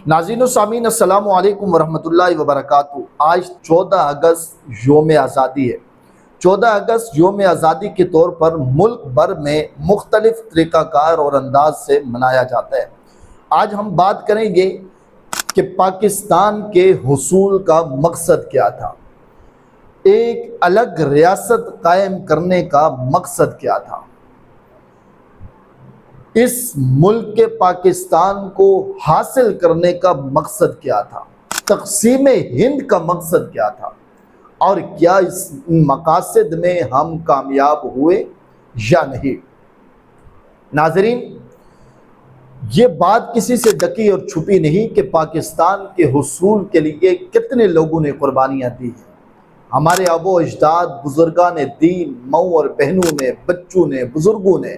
ناظرین و سامعین، السلام علیکم ورحمۃ اللہ وبرکاتہ۔ آج 14 اگست یوم آزادی ہے۔ 14 اگست یوم آزادی کے طور پر ملک بھر میں مختلف طریقہ کار اور انداز سے منایا جاتا ہے۔ آج ہم بات کریں گے کہ پاکستان کے حصول کا مقصد کیا تھا، ایک الگ ریاست قائم کرنے کا مقصد کیا تھا، اس ملک کے پاکستان کو حاصل کرنے کا مقصد کیا تھا، تقسیم ہند کا مقصد کیا تھا، اور کیا اس مقاصد میں ہم کامیاب ہوئے یا نہیں۔ ناظرین، یہ بات کسی سے ڈکی اور چھپی نہیں کہ پاکستان کے حصول کے لیے کتنے لوگوں نے قربانیاں دی ہیں۔ ہمارے آبا و اجداد، بزرگان دین، ماؤں اور بہنوں نے، بچوں نے، بزرگوں نے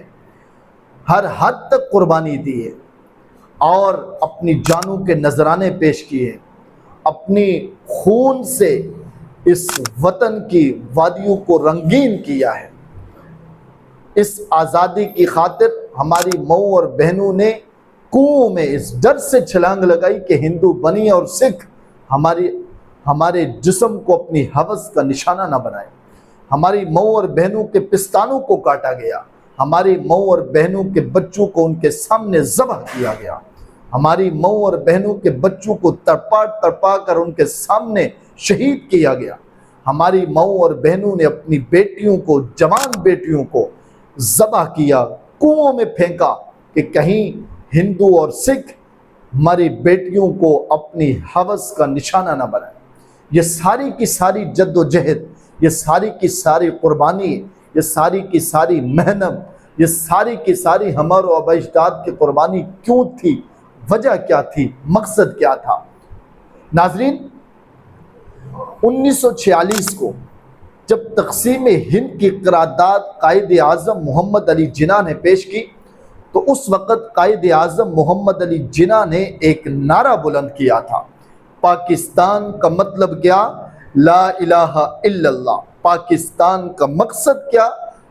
ہر حد تک قربانی دی ہے اور اپنی جانوں کے نذرانے پیش کیے، اپنی خون سے اس وطن کی وادیوں کو رنگین کیا ہے۔ اس آزادی کی خاطر ہماری ماؤں اور بہنوں نے کنوؤں میں اس ڈر سے چھلانگ لگائی کہ ہندو بنی اور سکھ ہمارے جسم کو اپنی ہوس کا نشانہ نہ بنائے۔ ہماری ماؤں اور بہنوں کے پستانوں کو کاٹا گیا، ہماری ماؤں اور بہنوں کے بچوں کو ان کے سامنے ذبح کیا گیا، ہماری ماؤں اور بہنوں کے بچوں کو تڑپا کر ان کے سامنے شہید کیا گیا۔ ہماری ماؤں اور بہنوں نے اپنی بیٹیوں کو، جوان بیٹیوں کو ذبح کیا، کنوؤں میں پھینکا کہ کہیں ہندو اور سکھ ہماری بیٹیوں کو اپنی ہوس کا نشانہ نہ بنائے۔ یہ ساری کی ساری جد و جہد، یہ ساری کی ساری قربانی، یہ ساری کی ساری محنت، یہ ساری کی ساری ہمارے آبا اجداد کی قربانی کیوں تھی؟ وجہ کیا تھی؟ مقصد کیا تھا؟ ناظرین، 1946 کو جب تقسیم ہند کی قرارداد قائد اعظم محمد علی جناح نے پیش کی تو اس وقت قائد اعظم محمد علی جناح نے ایک نعرہ بلند کیا تھا، پاکستان کا مطلب کیا؟ لا الہ الا اللہ۔ پاکستان کا مقصد کیا؟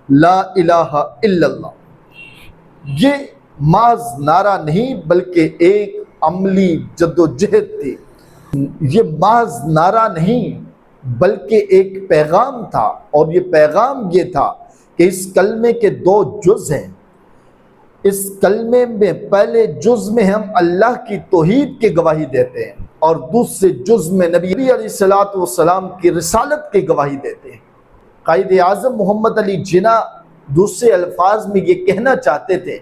لا الہ الا اللہ۔ یہ محض نعرہ نہیں بلکہ ایک عملی جد و جہد تھی۔ یہ محض نعرہ نہیں بلکہ ایک پیغام تھا، اور یہ پیغام یہ تھا کہ اس کلمے کے 2 جز ہیں۔ اس کلمے میں پہلے جز میں ہم اللہ کی توحید کی گواہی دیتے ہیں، اور دوسرے جز میں نبی علیہ السلام کی رسالت کی گواہی دیتے ہیں۔ قائد اعظم محمد علی جناح دوسرے الفاظ میں یہ کہنا چاہتے تھے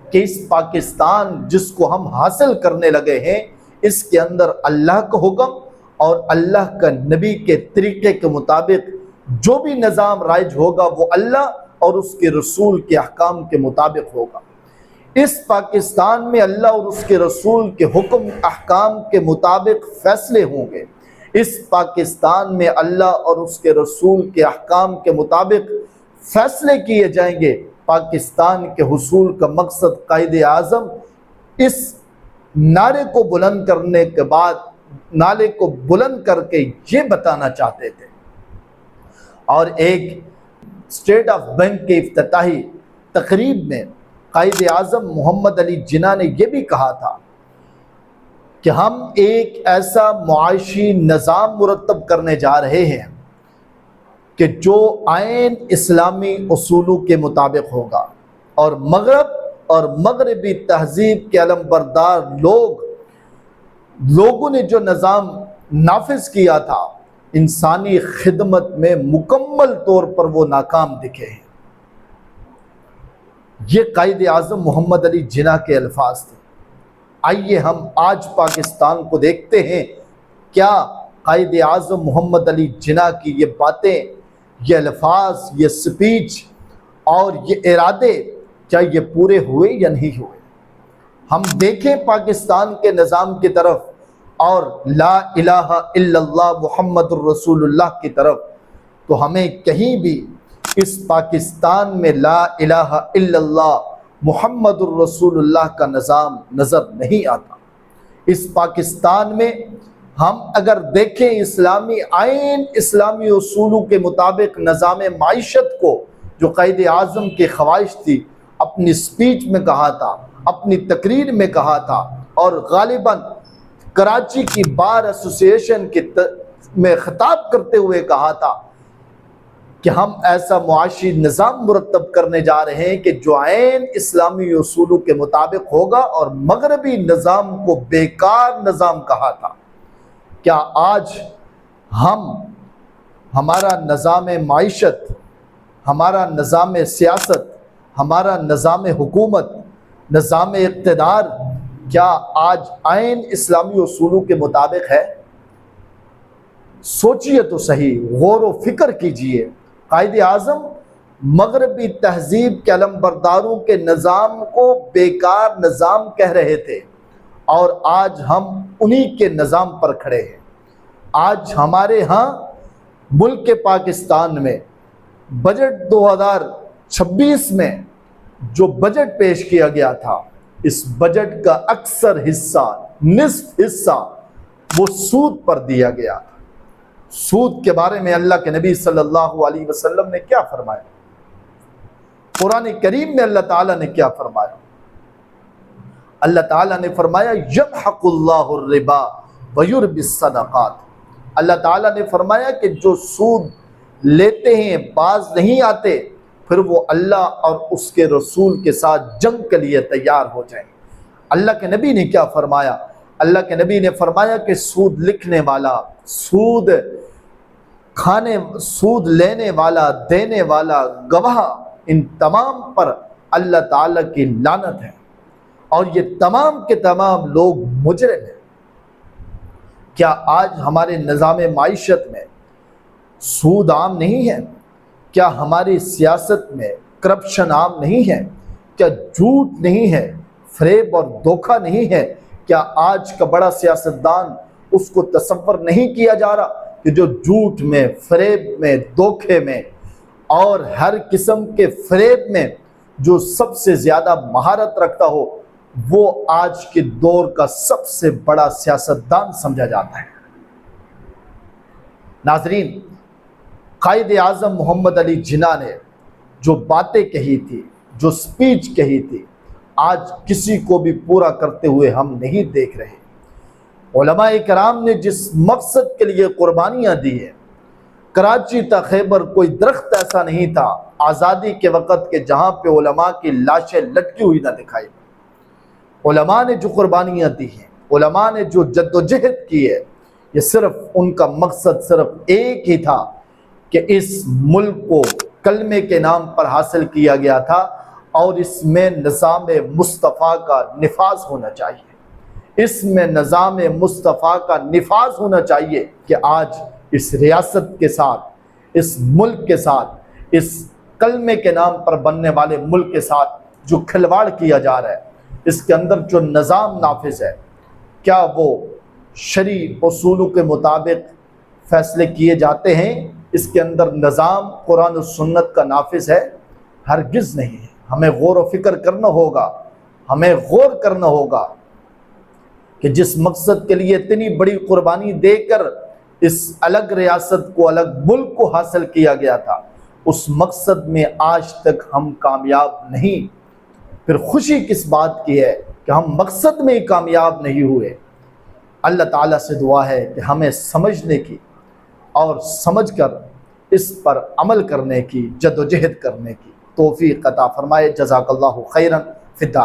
کہ اس پاکستان جس کو ہم حاصل کرنے لگے ہیں، اس کے اندر اللہ کا حکم اور اللہ کا نبی کے طریقے کے مطابق جو بھی نظام رائج ہوگا وہ اللہ اور اس کے رسول کے احکام کے مطابق ہوگا۔ اس پاکستان میں اللہ اور اس کے رسول کے حکم احکام کے مطابق فیصلے ہوں گے۔ اس پاکستان میں اللہ اور اس کے رسول کے احکام کے مطابق فیصلے کیے جائیں گے۔ پاکستان کے حصول کا مقصد قائد اعظم اس نعرے کو بلند کرنے کے بعد نعرے کو بلند کر کے یہ بتانا چاہتے تھے، اور ایک اسٹیٹ آف بینک کے افتتاحی تقریب میں قائد اعظم محمد علی جناح نے یہ بھی کہا تھا کہ ہم ایک ایسا معاشی نظام مرتب کرنے جا رہے ہیں کہ جو عین اسلامی اصولوں کے مطابق ہوگا، اور مغرب اور مغربی تہذیب کے علم بردار لوگوں نے جو نظام نافذ کیا تھا، انسانی خدمت میں مکمل طور پر وہ ناکام دکھے ہیں۔ یہ قائد اعظم محمد علی جناح کے الفاظ تھے۔ آئیے ہم آج پاکستان کو دیکھتے ہیں، کیا قائد اعظم محمد علی جناح کی یہ باتیں، یہ الفاظ، یہ سپیچ اور یہ ارادے کیا یہ پورے ہوئے یا نہیں ہوئے؟ ہم دیکھیں پاکستان کے نظام کی طرف اور لا الہ الا اللہ محمد الرسول اللہ کی طرف، تو ہمیں کہیں بھی اس پاکستان میں لا الہ الا اللہ محمد الرسول اللہ کا نظام نظر نہیں آتا۔ اس پاکستان میں ہم اگر دیکھیں اسلامی آئین، اسلامی اصولوں کے مطابق نظام معیشت کو، جو قائد اعظم کی خواہش تھی، اپنی سپیچ میں کہا تھا، اپنی تقریر میں کہا تھا، اور غالباً کراچی کی بار ایسوسیشن میں خطاب کرتے ہوئے کہا تھا کہ ہم ایسا معاشی نظام مرتب کرنے جا رہے ہیں کہ جو عین اسلامی اصولوں کے مطابق ہوگا، اور مغربی نظام کو بیکار نظام کہا تھا۔ کیا آج ہمارا نظام معیشت، ہمارا نظام سیاست، ہمارا نظام حکومت، نظام اقتدار کیا آج عین اسلامی اصولوں کے مطابق ہے؟ سوچئے تو صحیح، غور و فکر کیجئے۔ قائد اعظم مغربی تہذیب کے علمبرداروں کے نظام کو بیکار نظام کہہ رہے تھے، اور آج ہم انہی کے نظام پر کھڑے ہیں۔ آج ہمارے ہاں ملک پاکستان میں بجٹ 2026 میں جو بجٹ پیش کیا گیا تھا، اس بجٹ کا اکثر حصہ، نصف حصہ وہ سود پر دیا گیا تھا۔ سود کے بارے میں اللہ کے نبی صلی اللہ علیہ وسلم نے کیا فرمایا؟ قرآن کریم میں اللہ تعالیٰ نے کیا فرمایا؟ اللہ تعالیٰ نے فرمایا یمحق اللہ الربا ویربی الصدقات۔ اللہ تعالیٰ نے فرمایا کہ جو سود لیتے ہیں باز نہیں آتے، پھر وہ اللہ اور اس کے رسول کے ساتھ جنگ کے لیے تیار ہو جائیں۔ اللہ کے نبی نے کیا فرمایا؟ اللہ کے نبی نے فرمایا کہ سود لکھنے والا، سود لینے والا، دینے والا، گواہ، ان تمام پر اللہ تعالیٰ کی لعنت ہے، اور یہ تمام کے تمام لوگ مجرم ہیں۔ کیا آج ہمارے نظام معیشت میں سود عام نہیں ہے؟ کیا ہماری سیاست میں کرپشن عام نہیں ہے؟ کیا جھوٹ نہیں ہے؟ فریب اور دھوکہ نہیں ہے؟ کیا آج کا بڑا سیاستدان اس کو تصور نہیں کیا جا رہا کہ جو جھوٹ میں، فریب میں، دھوکے میں اور ہر قسم کے فریب میں جو سب سے زیادہ مہارت رکھتا ہو، وہ آج کے دور کا سب سے بڑا سیاستدان سمجھا جاتا ہے۔ ناظرین، قائد اعظم محمد علی جناح نے جو باتیں کہی تھی، جو سپیچ کہی تھی، آج کسی کو بھی پورا کرتے ہوئے ہم نہیں دیکھ رہے۔ علماء کرام نے جس مقصد کے لیے قربانیاں دی ہیں، کراچی تا خیبر کوئی درخت ایسا نہیں تھا آزادی کے وقت کہ جہاں پہ علماء کی لاشیں لٹکی ہوئی نہ دکھائی۔ علماء نے جو قربانیاں دی ہیں، علماء نے جو جد و جہد کی ہے، یہ صرف ان کا مقصد صرف ایک ہی تھا کہ اس ملک کو کلمے کے نام پر حاصل کیا گیا تھا، اور اس میں نظام مصطفیٰ کا نفاذ ہونا چاہیے۔ اس میں نظام مصطفیٰ کا نفاذ ہونا چاہیے کہ آج اس ریاست کے ساتھ، اس ملک کے ساتھ، اس کلمے کے نام پر بننے والے ملک کے ساتھ جو کھلواڑ کیا جا رہا ہے، اس کے اندر جو نظام نافذ ہے، کیا وہ شرعی اصولوں کے مطابق فیصلے کیے جاتے ہیں؟ اس کے اندر نظام قرآن و سنت کا نافذ ہے؟ ہرگز نہیں ہے۔ ہمیں غور و فکر کرنا ہوگا، ہمیں غور کرنا ہوگا کہ جس مقصد کے لیے اتنی بڑی قربانی دے کر اس الگ ریاست کو، الگ ملک کو حاصل کیا گیا تھا، اس مقصد میں آج تک ہم کامیاب نہیں۔ پھر خوشی کس بات کی ہے کہ ہم مقصد میں ہی کامیاب نہیں ہوئے۔ اللہ تعالیٰ سے دعا ہے کہ ہمیں سمجھنے کی اور سمجھ کر اس پر عمل کرنے کی، جد و جہد کرنے کی توفیق عطا فرمائے۔ جزاک اللہ خیرا فی الدار۔